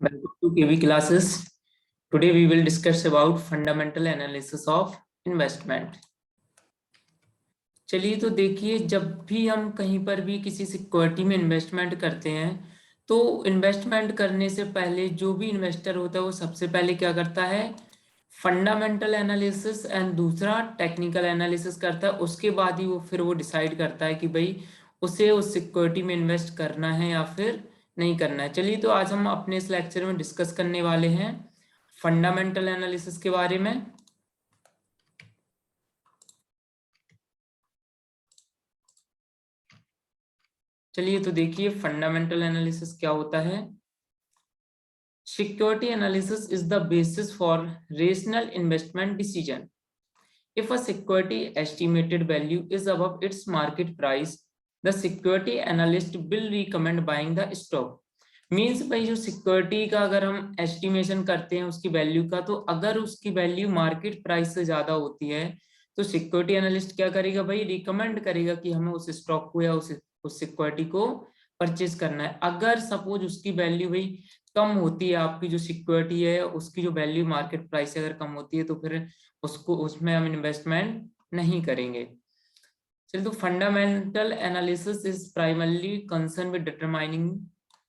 Welcome to KV classes. Today we will discuss about fundamental analysis of investment. चलिए तो देखिए, जब भी हम कहीं पर भी किसी सिक्योरिटी में इन्वेस्टमेंट करते हैं तो इन्वेस्टमेंट करने से पहले जो भी इन्वेस्टर होता है वो सबसे पहले क्या करता है, फंडामेंटल एनालिसिस एंड दूसरा टेक्निकल एनालिसिस करता है। उसके बाद ही वो डिसाइड करता है कि भाई उसे उस सिक्योरिटी में इन्वेस्ट करना है या फिर नहीं करना है। चलिए तो आज हम अपने इस लेक्चर में डिस्कस करने वाले हैं फंडामेंटल एनालिसिस के बारे में। चलिए तो देखिए फंडामेंटल एनालिसिस क्या होता है। Security analysis is the basis for rational investment decision. If a security estimated value is above its market price, the security analyst will recommend buying the stock. Means भाई जो सिक्योरिटी का अगर हम estimation करते हैं उसकी वैल्यू का, तो अगर उसकी वैल्यू मार्केट प्राइस से ज्यादा होती है तो सिक्योरिटी एनालिस्ट क्या करेगा भाई, रिकमेंड करेगा कि हमें उस स्टॉक को या उस सिक्योरिटी को परचेज करना है। अगर सपोज उसकी वैल्यू भाई कम होती है, आपकी जो सिक्योरिटी है उसकी जो वैल्यू मार्केट प्राइस से अगर कम होती है तो फिर उसमें हम इन्वेस्टमेंट नहीं करेंगे। चलिए तो fundamental analysis is primarily concern with determining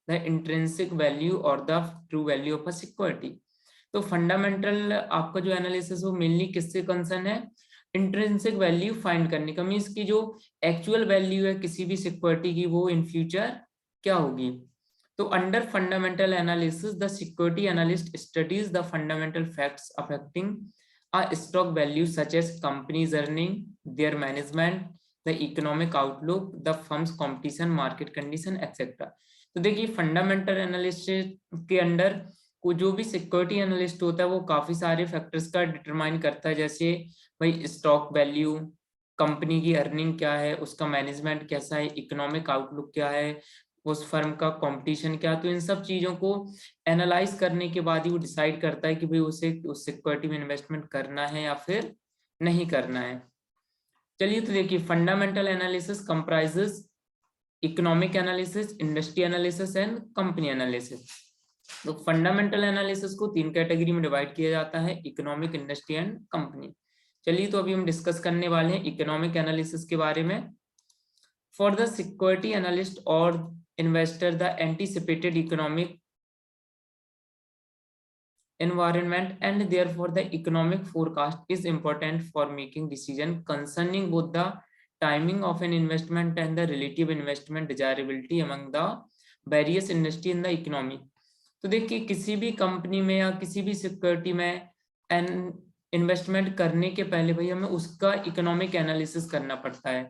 the intrinsic value और the true value of a security. तो फंडामेंटल आपका जो एनालिसिस वो मेनली किससे कंसर्न है, इंट्रिंसिक वैल्यू फाइंड करने का। मीन्स की जो एक्चुअल वैल्यू है किसी भी सिक्योरिटी की वो इन फ्यूचर क्या होगी। तो under fundamental analysis the security analyst studies the fundamental facts affecting a stock value such as company's earning, their management, the economic outlook, the firm's competition, market condition, etc. तो देखिए fundamental analysis के under को जो भी security analyst होता है वो काफी सारे फैक्टर्स का डिटरमाइन करता है, जैसे भाई स्टॉक वैल्यू, कंपनी की अर्निंग क्या है, उसका मैनेजमेंट कैसा है, इकोनॉमिक आउटलुक क्या है, उस फर्म का कंपटीशन क्या। तो इन सब चीजों को एनालाइज करने के बाद ही वो डिसाइड करता है कि भाई उसे उस सिक्योरिटी में इन्वेस्टमेंट करना है या फिर नहीं करना है। चलिए तो देखिए fundamental analysis comprises economic analysis, industry analysis and company analysis. तो फंडामेंटल एनालिसिस को 3 कैटेगरी में डिवाइड किया जाता है, इकोनॉमिक, इंडस्ट्री एंड कंपनी। चलिए तो अभी हम डिस्कस करने वाले हैं इकोनॉमिक एनालिसिस के बारे में। फॉर द सिक्योरिटी एनालिस्ट और investor, the anticipated economic environment and therefore the economic forecast is important for making decision concerning both the timing of an investment and the relative investment desirability among the various industry in the economy. तो देखिए किसी भी company में या किसी भी security में investment करने के पहले भाई हमें उसका इकोनॉमिक एनालिसिस करना पड़ता है।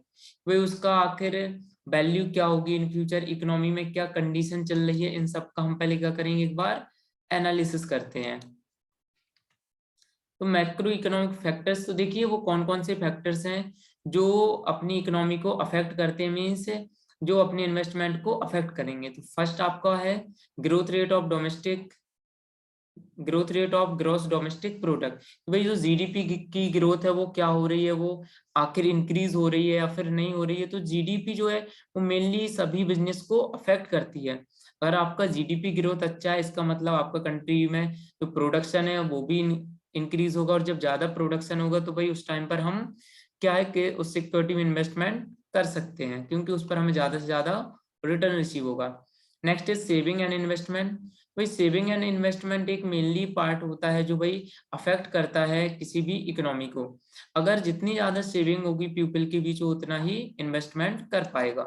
भाई उसका आखिर वैल्यू क्या होगी, इन फ्यूचर इकोनॉमी में क्या कंडीशन चल रही है, इन सब का हम पहले क्या करेंगे, एक बार एनालिसिस करते हैं। तो मैक्रो इकोनॉमिक फैक्टर्स, तो देखिए वो कौन कौन से फैक्टर्स हैं जो अपनी इकोनॉमी को अफेक्ट करते हैं, मीन्स जो अपने इन्वेस्टमेंट को अफेक्ट करेंगे। तो फर्स्ट आपका है growth rate of gross domestic product. भाई जो जीडीपी की ग्रोथ है वो क्या हो रही है, वो आखिर इंक्रीज हो रही है या फिर नहीं हो रही है। तो जीडीपी जो है वो मेनली सभी बिजनेस को अफेक्ट करती है। अगर आपका जीडीपी ग्रोथ अच्छा है इसका मतलब आपका कंट्री में जो प्रोडक्शन है वो भी इंक्रीज होगा, और जब ज्यादा प्रोडक्शन होगा तो भाई उस टाइम पर हम क्या है कि उस सिक्योरिटी में इन्वेस्टमेंट कर सकते हैं, क्योंकि उस पर हमें ज्यादा से ज्यादा रिटर्न रिसीव होगा। Next is saving and investment. भाई सेविंग एंड इन्वेस्टमेंट एक मेनली पार्ट होता है जो भाई अफेक्ट करता है किसी भी इकोनॉमी को। अगर जितनी ज्यादा सेविंग होगी पीपल के बीच वो उतना ही इन्वेस्टमेंट कर पाएगा।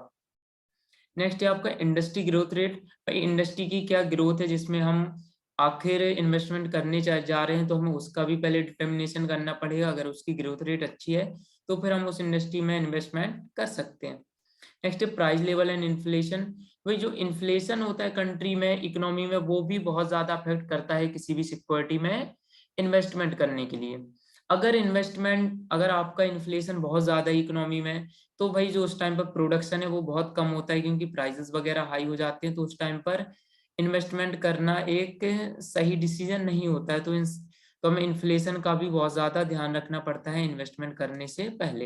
नेक्स्ट है आपका इंडस्ट्री ग्रोथ रेट। भाई इंडस्ट्री की क्या ग्रोथ है जिसमें हम आखिर इन्वेस्टमेंट करने जा रहे हैं, तो हमें उसका भी पहले डिटर्मिनेशन करना पड़ेगा। अगर उसकी ग्रोथ रेट अच्छी है तो फिर हम उस इंडस्ट्री में इन्वेस्टमेंट कर सकते हैं। नेक्स्ट है प्राइस लेवल एंड इन्फ्लेशन। वही जो इन्फ्लेशन होता है कंट्री में, इकोनॉमी में, वो भी बहुत ज्यादा अफेक्ट करता है किसी भी सिक्योरिटी में इन्वेस्टमेंट करने के लिए। अगर आपका इन्फ्लेशन बहुत ज्यादा है इकोनॉमी में, तो भाई जो उस टाइम पर प्रोडक्शन है वो बहुत कम होता है, क्योंकि प्राइसेस वगैरह हाई हो जाते हैं, तो उस टाइम पर इन्वेस्टमेंट करना एक सही डिसीजन नहीं होता है। तो हमें इन्फ्लेशन का भी बहुत ज्यादा ध्यान रखना पड़ता है इन्वेस्टमेंट करने से पहले।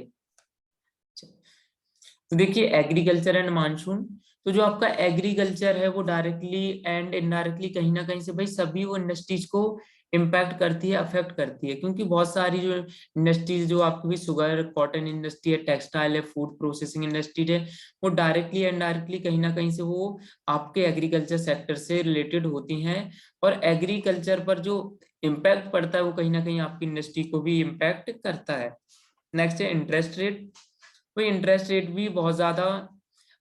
तो देखिए एग्रीकल्चर एंड मानसून। तो जो आपका एग्रीकल्चर है वो डायरेक्टली एंड इनडायरेक्टली कहीं ना कहीं से भाई सभी वो इंडस्ट्रीज को इम्पैक्ट करती है, अफेक्ट करती है, क्योंकि बहुत सारी जो इंडस्ट्रीज जो आपकी भी शुगर कॉटन इंडस्ट्री है, टेक्सटाइल है, फूड प्रोसेसिंग इंडस्ट्री है, वो डायरेक्टली एंड इनडायरेक्टली कहीं ना कहीं से वो आपके एग्रीकल्चर सेक्टर से रिलेटेड होती हैं। और एग्रीकल्चर पर जो इम्पैक्ट पड़ता है वो कहीं ना कहीं आपकी इंडस्ट्री को भी इम्पैक्ट करता है। नेक्स्ट है इंटरेस्ट रेट। तो इंटरेस्ट रेट भी बहुत ज्यादा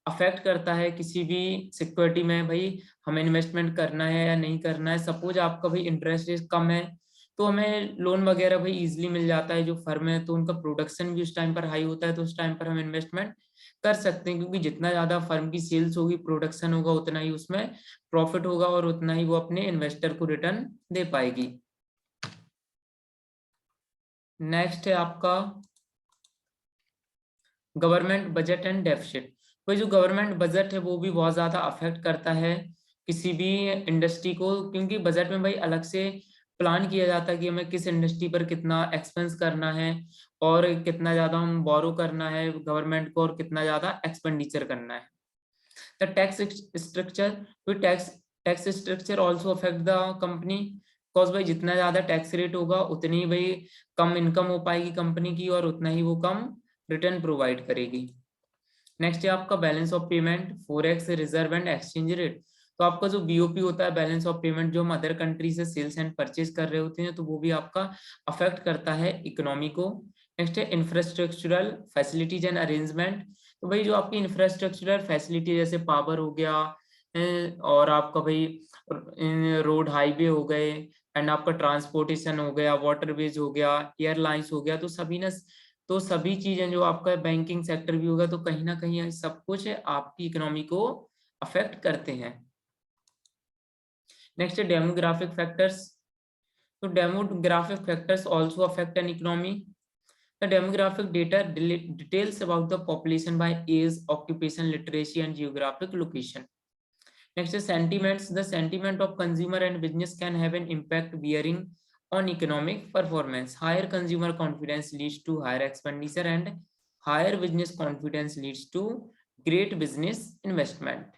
अफेक्ट करता है किसी भी सिक्योरिटी में, भाई हमें इन्वेस्टमेंट करना है या नहीं करना है। सपोज आपका भाई इंटरेस्ट रेट कम है तो हमें लोन वगैरह भाई इजीली मिल जाता है, जो फर्म है तो उनका प्रोडक्शन भी उस टाइम पर हाई होता है, तो उस टाइम पर हम इन्वेस्टमेंट कर सकते हैं, क्योंकि जितना ज्यादा फर्म की सेल्स होगी, प्रोडक्शन होगा, उतना ही उसमें प्रॉफिट होगा और उतना ही वो अपने इन्वेस्टर को रिटर्न दे पाएगी। नेक्स्ट है आपका गवर्नमेंट बजट एंड डेफिसिट। तो जो गवर्नमेंट बजट है वो भी बहुत ज्यादा अफेक्ट करता है किसी भी इंडस्ट्री को, क्योंकि बजट में भाई अलग से प्लान किया जाता है कि हमें किस इंडस्ट्री पर कितना एक्सपेंस करना है और कितना ज्यादा हम बोरो करना है गवर्नमेंट को और कितना ज्यादा एक्सपेंडिचर करना है। द टैक्स स्ट्रक्चर, तो tax structure also affect the company, because भाई जितना ज्यादा टैक्स रेट होगा उतनी ही भाई कम इनकम हो पाएगी कंपनी की और उतना ही वो कम रिटर्न प्रोवाइड करेगी। नेक्स्ट है आपका balance of payment, forex reserve and exchange rate. तो आपका जो बीओपी होता है, बैलेंस ऑफ पेमेंट, जो हम अदर कंट्री से सेल्स एंड परचेज कर रहे होते हैं, तो वो भी आपका अफेक्ट करता है इकोनॉमी को। नेक्स्ट है इंफ्रास्ट्रक्चरल फैसिलिटीज एंड अरेंजमेंट। तो भाई जो आपकी इंफ्रास्ट्रक्चरल फैसिलिटी जैसे पावर हो गया और आपका भाई रोड हाईवे हो गए एंड आपका ट्रांसपोर्टेशन हो गया, वाटरवेज हो गया, एयरलाइंस हो गया, तो सभी ना, तो सभी चीजें जो आपका बैंकिंग सेक्टर भी होगा, तो कहीं ना कहीं सब कुछ आपकी इकोनॉमी को अफेक्ट करते हैं। नेक्स्ट है डेमोग्राफिक फैक्टर्स। तो demographic factors also affect an economy. The demographic data details about the population by age, occupation, literacy and geographic location. Next is sentiments. The sentiment of consumer and business can have an impact bearing on economic performance. Higher consumer confidence leads to higher expenditure and higher business confidence leads to great business investment.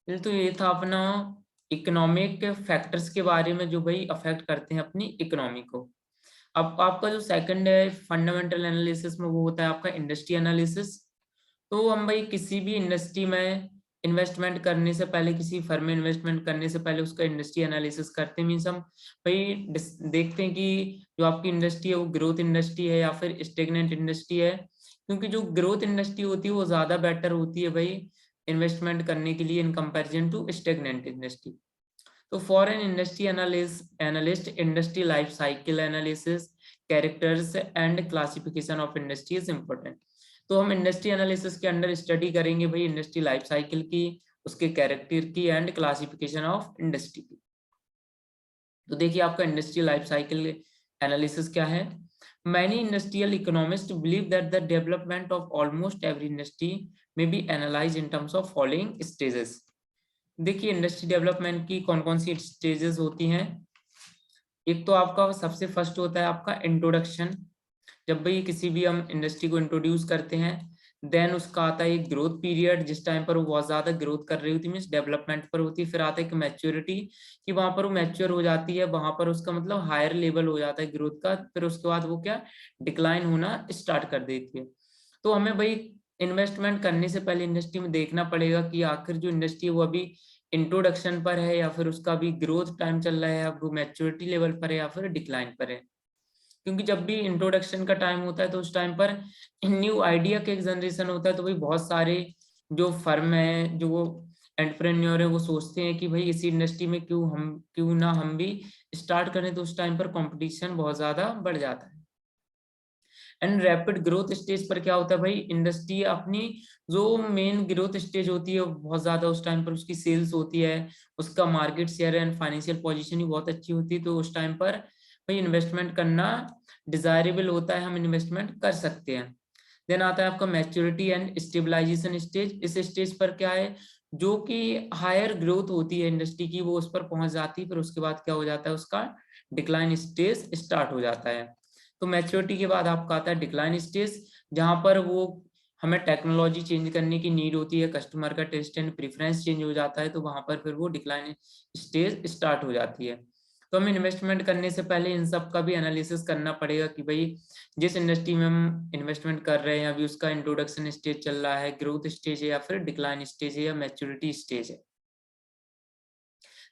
तो ये था अपना economic factors के बारे में जो भाई affect करते हैं अपनी इकोनॉमी को। अब आपका जो सेकंड है फंडामेंटल एनालिसिस में, वो होता है आपका इंडस्ट्री एनालिसिस। तो हम भाई किसी भी इंडस्ट्री में इन्वेस्टमेंट करने से पहले, किसी फर्म में इन्वेस्टमेंट करने से पहले उसका इंडस्ट्री एनालिसिस करते हैं। मीन्स हम भाई देखते हैं कि जो आपकी इंडस्ट्री है वो ग्रोथ इंडस्ट्री है या फिर स्टेगनेंट इंडस्ट्री है, क्योंकि जो ग्रोथ इंडस्ट्री होती है वो ज्यादा बेटर होती है भाई इन्वेस्टमेंट करने के लिए in comparison to stagnant industry. तो for an industry analyst industry life cycle analysis, characters and classification of industry is important. तो हम इंडस्ट्री एनालिसिस के अंडर स्टडी करेंगे भाई इंडस्ट्री लाइफ साइकिल की, उसके कैरेक्टर की एंड क्लासिफिकेशन ऑफ इंडस्ट्री की। तो देखिए आपका इंडस्ट्री लाइफ साइकिल एनालिसिस क्या है। Many industrial economists believe that the development of almost every industry may be analyzed in terms of following stages. देखिए इंडस्ट्री डेवलपमेंट की कौन कौन सी स्टेजेस होती हैं। एक तो आपका सबसे फर्स्ट होता है आपका इंट्रोडक्शन, जब भाई किसी भी हम इंडस्ट्री को इंट्रोड्यूस करते हैं। देन उसका आता है एक ग्रोथ पीरियड, जिस टाइम पर वो बहुत ज्यादा ग्रोथ कर रही होती है, मीन्स डेवलपमेंट पर होती है। फिर आता है कि मैच्योरिटी, कि वहां पर वो मैच्योर हो जाती है, वहां पर उसका मतलब हायर लेवल हो जाता है ग्रोथ का। फिर उसके बाद वो क्या डिक्लाइन होना स्टार्ट कर देती है। तो हमें भाई इन्वेस्टमेंट करने से पहले इंडस्ट्री में देखना पड़ेगा कि आखिर जो इंडस्ट्री है वो अभी इंट्रोडक्शन पर है या फिर उसका अभी ग्रोथ टाइम चल रहा है, अब वो मैच्योरिटी लेवल पर है या फिर डिक्लाइन पर है। क्योंकि जब भी इंट्रोडक्शन का टाइम होता है तो उस टाइम पर न्यू आइडिया का एक जनरेशन होता है, तो भाई बहुत सारे जो फर्म है, जो एंटरप्रेन्योर है, वो सोचते हैं कि भाई इसी इंडस्ट्री में क्यों ना हम भी स्टार्ट करें। तो उस टाइम पर कंपटीशन बहुत ज्यादा बढ़ जाता है। एंड रैपिड ग्रोथ स्टेज पर क्या होता है भाई, इंडस्ट्री अपनी जो मेन ग्रोथ स्टेज होती है बहुत ज्यादा, उस टाइम पर उसकी सेल्स होती है, उसका market share and financial position भी बहुत अच्छी होती है, तो उस टाइम पर भाई इन्वेस्टमेंट करना डिजायरेबल होता है, हम इन्वेस्टमेंट कर सकते हैं। देन आता है आपका मैच्योरिटी एंड स्टेबलाइजेशन स्टेज। इस स्टेज पर क्या है, जो कि हायर ग्रोथ होती है इंडस्ट्री की, वो उस पर पहुंच जाती है, फिर उसके बाद क्या हो जाता है, उसका डिक्लाइन स्टेज स्टार्ट हो जाता है। तो मैच्योरिटी के बाद आपका आता है डिक्लाइन स्टेज, जहां पर वो हमें टेक्नोलॉजी चेंज करने की नीड होती है, कस्टमर का टेस्ट एंड प्रेफरेंस चेंज हो जाता है, तो वहां पर फिर वो डिक्लाइन स्टेज स्टार्ट हो जाती है। तो हम इन्वेस्टमेंट करने से पहले इन सब का भी एनालिसिस करना पड़ेगा कि भाई जिस इंडस्ट्री में हम इन्वेस्टमेंट कर रहे हैं अभी उसका इंट्रोडक्शन स्टेज चल रहा है, ग्रोथ स्टेज है, या फिर डिक्लाइन स्टेज है, या मैच्योरिटी स्टेज है।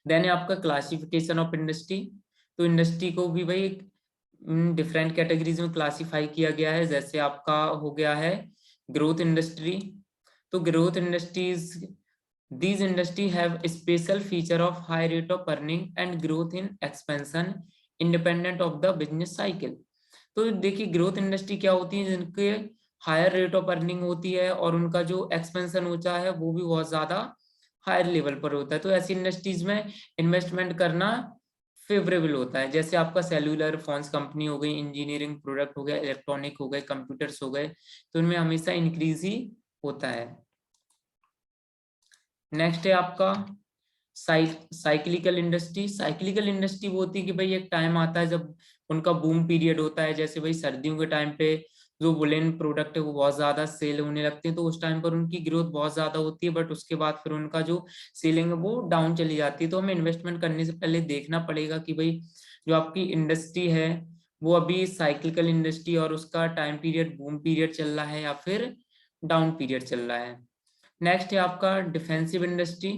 देन है आपका क्लासिफिकेशन ऑफ इंडस्ट्री। तो इंडस्ट्री को भी भाई डिफरेंट कैटेगरीज में क्लासिफाई किया गया है। जैसे आपका हो गया है ग्रोथ इंडस्ट्री। तो growth industries, these industry have a special feature of high rate of earning and growth in expansion independent of the business cycle। तो देखिए ग्रोथ इंडस्ट्री क्या होती है, जिनके हायर रेट ऑफ अर्निंग होती है और उनका जो एक्सपेंशन होता है वो भी बहुत ज्यादा हायर लेवल पर होता है। तो ऐसी इंडस्ट्रीज में इन्वेस्टमेंट करना फेवरेबल होता है। जैसे आपका सेल्यूलर फोन्स कंपनी हो गई, इंजीनियरिंग प्रोडक्ट हो गया, इलेक्ट्रॉनिक हो गए, कंप्यूटर्स हो गए, तो इनमें हमेशा इंक्रीज ही होता है। नेक्स्ट है आपका साइक्लिकल इंडस्ट्री। साइक्लिकल इंडस्ट्री वो होती है कि भाई एक टाइम आता है जब उनका बूम पीरियड होता है। जैसे भाई सर्दियों के टाइम पे जो वुलन प्रोडक्ट है वो बहुत ज्यादा सेल होने लगते हैं, तो उस टाइम पर उनकी ग्रोथ बहुत ज्यादा होती है, बट उसके बाद फिर उनका जो सेलिंग है वो डाउन चली जाती है। तो हमें इन्वेस्टमेंट करने से पहले देखना पड़ेगा कि भाई जो आपकी इंडस्ट्री है वो अभी साइक्लिकल इंडस्ट्री और उसका टाइम पीरियड बूम पीरियड चल रहा है या फिर डाउन पीरियड चल रहा है। नेक्स्ट है आपका डिफेंसिव इंडस्ट्री।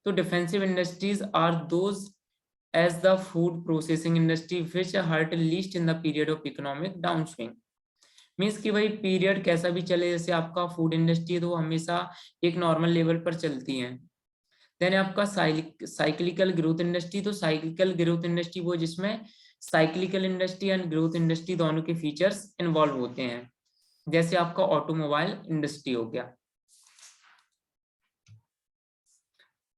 तो defensive industries are those as the food processing industry which hurt least in the period of economic downswing. Means कि भाई पीरियड कैसा भी चले, जैसे आपका फूड इंडस्ट्री है तो वो हमेशा एक नॉर्मल लेवल पर चलती है। देन आपका साइक्लिकल ग्रोथ इंडस्ट्री। तो साइक्लिकल ग्रोथ इंडस्ट्री वो जिसमें cyclical industry and growth industry दोनों के फीचर्स इन्वॉल्व होते हैं। जैसे आपका ऑटोमोबाइल इंडस्ट्री हो गया।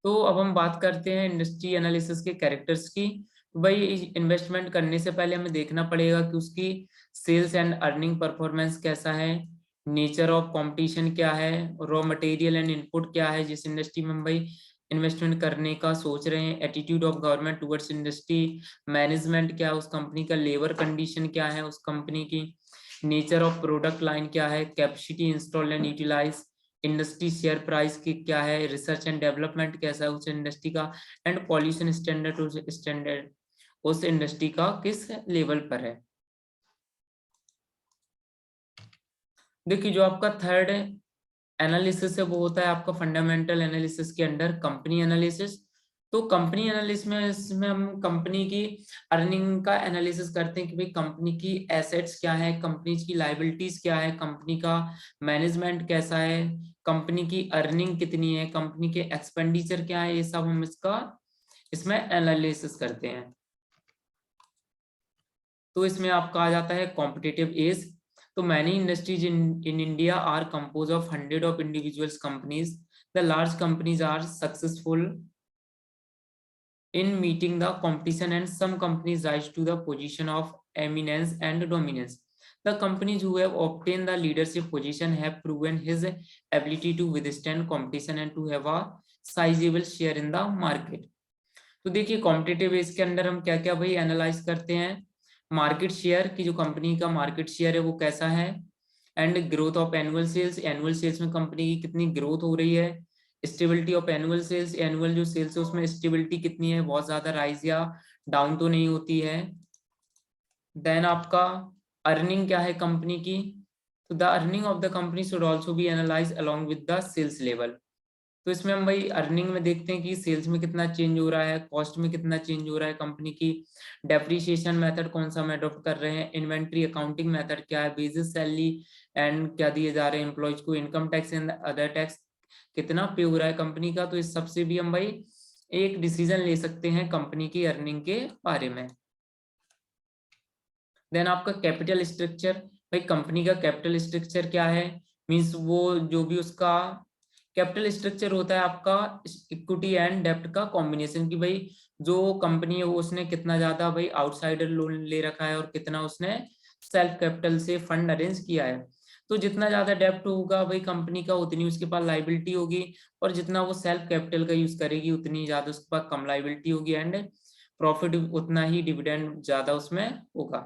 तो अब हम बात करते हैं इंडस्ट्री एनालिसिस के कैरेक्टर्स की। तो भाई इन्वेस्टमेंट करने से पहले हमें देखना पड़ेगा कि उसकी सेल्स एंड अर्निंग परफॉर्मेंस कैसा है, नेचर ऑफ कंपटीशन क्या है, रॉ मटेरियल एंड इनपुट क्या है जिस इंडस्ट्री में हम भाई इन्वेस्टमेंट करने का सोच रहे हैं, attitude of government towards industry, management क्या है उस कंपनी का, लेबर कंडीशन क्या है उस कंपनी की, नेचर ऑफ प्रोडक्ट लाइन क्या है, capacity install and utilise, industry share price की क्या है, रिसर्च एंड डेवलपमेंट कैसा है उस इंडस्ट्री का, एंड पॉल्यूशन स्टैंडर्ड उस इंडस्ट्री का किस लेवल पर है। देखिए जो आपका थर्ड एनालिसिस है वो होता है आपका फंडामेंटल एनालिसिस के अंडर कंपनी एनालिसिस। तो कंपनी एनालिसिस में इसमें हम कंपनी की अर्निंग का एनालिसिस करते हैं कि भाई कंपनी की एसेट्स क्या है, कंपनी की लायबिलिटीज क्या है, कंपनी का मैनेजमेंट कैसा है, कंपनी की अर्निंग कितनी है, कंपनी के एक्सपेंडिचर क्या है, ये सब हम इसमें एनालिसिस करते हैं। तो इसमें आपका आ जाता है कॉम्पिटिटिव एज। तो many industries in India are compose of hundred of individuals companies. The large companies are successful in meeting the competition and some companies rise to the position of eminence and dominance. The companies who have obtained the leadership position have proven his ability to withstand competition and to have a sizable share in the market. तो देखिए competitive as के अंदर हम क्या क्या भाई analyse करते हैं, मार्केट शेयर की, जो कंपनी का मार्केट शेयर है वो कैसा है, and growth of annual sales में कंपनी की कितनी ग्रोथ हो रही है, stability of annual sales, annual जो सेल्स है उसमें स्टेबिलिटी कितनी है, बहुत ज्यादा राइज या डाउन तो नहीं होती है। देन आपका अर्निंग क्या है कंपनी की, तो the earning of the company should also be analyse along with the sales level. तो इसमें हम भाई अर्निंग में देखते हैं कि सेल्स में कितना चेंज हो रहा है, कॉस्ट में कितना चेंज हो रहा है कंपनी की, डेप्रिसिएशन मेथड कौन सा हम अडॉप्ट कर रहे हैं, इन्वेंट्री अकाउंटिंग मेथड क्या है, बेसिस सैलरी एंड क्या दिए जा रहे हैं एम्प्लॉयज को, income tax and other tax कितना पे हो रहा है कंपनी का। तो इस सबसे भी हम भाई एक डिसीजन ले सकते हैं कंपनी की अर्निंग के बारे में। देन आपका कैपिटल स्ट्रक्चर, भाई कंपनी का कैपिटल स्ट्रक्चर क्या है, मीन्स वो जो भी उसका कैपिटल स्ट्रक्चर होता है आपका इक्विटी एंड डेब्ट का कॉम्बिनेशन, की भाई जो कंपनी है वो उसने कितना ज्यादा भाई आउटसाइडर लोन ले रखा है और कितना उसने सेल्फ कैपिटल से फंड अरेंज किया है। तो जितना ज्यादा डेब्ट होगा भाई कंपनी का उतनी उसके पास लाइबिलिटी होगी, और जितना वो सेल्फ कैपिटल का यूज करेगी उतनी ज्यादा उसके पास कम लाइबिलिटी होगी, एंड प्रॉफिट उतना ही डिविडेंड ज्यादा उसमें होगा।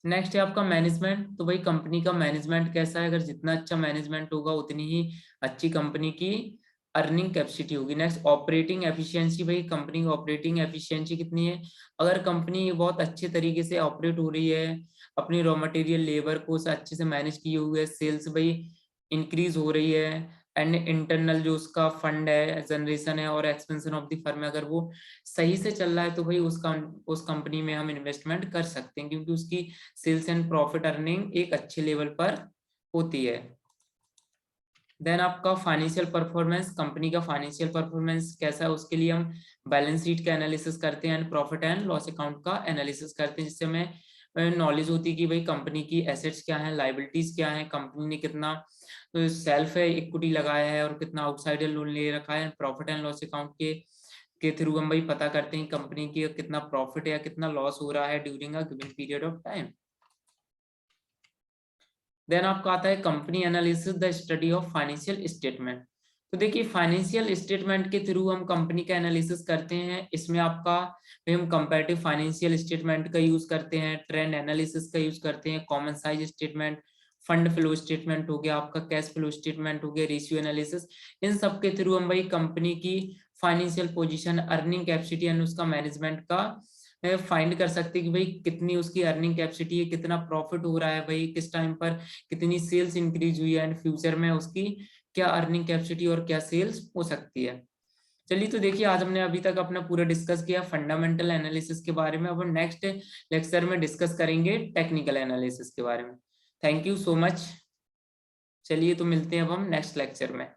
नेक्स्ट है आपका मैनेजमेंट। तो भाई कंपनी का मैनेजमेंट कैसा है, अगर जितना अच्छा मैनेजमेंट होगा उतनी ही अच्छी कंपनी की अर्निंग कैपेसिटी होगी। नेक्स्ट ऑपरेटिंग एफिशिएंसी, भाई कंपनी की ऑपरेटिंग एफिशिएंसी कितनी है। अगर कंपनी बहुत अच्छे तरीके से ऑपरेट हो रही है, अपनी रॉ मटेरियल लेबर को अच्छे से मैनेज किए हुए, सेल्स भाई इंक्रीज हो रही है, एंड इंटरनल जो उसका फंड है, जनरेशन है और एक्सपेंशन ऑफ द फर्म, अगर वो सही से चल रहा है तो भाई उस कंपनी में हम इन्वेस्टमेंट कर सकते हैं, क्योंकि उसकी सेल्स एंड प्रॉफिट अर्निंग एक अच्छे लेवल पर होती है। देन आपका फाइनेंशियल परफॉर्मेंस, कंपनी का फाइनेंशियल परफॉर्मेंस कैसा है, उसके लिए हम बैलेंस शीट का एनालिसिस करते हैं and profit and loss account का एनालिसिस करते हैं, जिससे हमें नॉलेज होती है कि भाई कंपनी की एसेट्स क्या हैं, लाइबिलिटीज क्या हैं, कंपनी ने कितना सेल्फ इक्विटी लगाया है और कितना आउटसाइडर लोन ले रखा है। प्रॉफिट एंड लॉस अकाउंट के थ्रू हम भाई पता करते हैं कंपनी की कितना प्रॉफिट या कितना लॉस हो रहा है during a given period of time. Then आपका आता है company analysis, the study of financial statement. तो देखिए फाइनेंशियल स्टेटमेंट के थ्रू हम कंपनी का एनालिसिस करते हैं। इसमें आपका हम कंपैरेटिव फाइनेंशियल स्टेटमेंट का यूज करते हैं, ट्रेंड एनालिसिस का यूज करते हैं, common size statement, fund flow statement हो गया, आपका कैश फ्लो स्टेटमेंट हो गया, रेशियो एनालिसिस। इन सब के थ्रू हम भाई कंपनी की financial position, earning capacity and उसका मैनेजमेंट का फाइंड कर सकते हैं कि भाई कितनी उसकी अर्निंग कैपेसिटी है, कितना प्रॉफिट हो रहा है, भाई किस टाइम पर कितनी सेल्स इंक्रीज हुई है, एंड फ्यूचर में उसकी क्या अर्निंग कैपेसिटी और क्या सेल्स हो सकती है। चलिए तो देखिए आज हमने अभी तक अपना पूरा डिस्कस किया फंडामेंटल एनालिसिस के बारे में। अब हम नेक्स्ट लेक्चर में डिस्कस करेंगे टेक्निकल एनालिसिस के बारे में। Thank you so much. चलिए तो मिलते हैं अब हम नेक्स्ट लेक्चर में।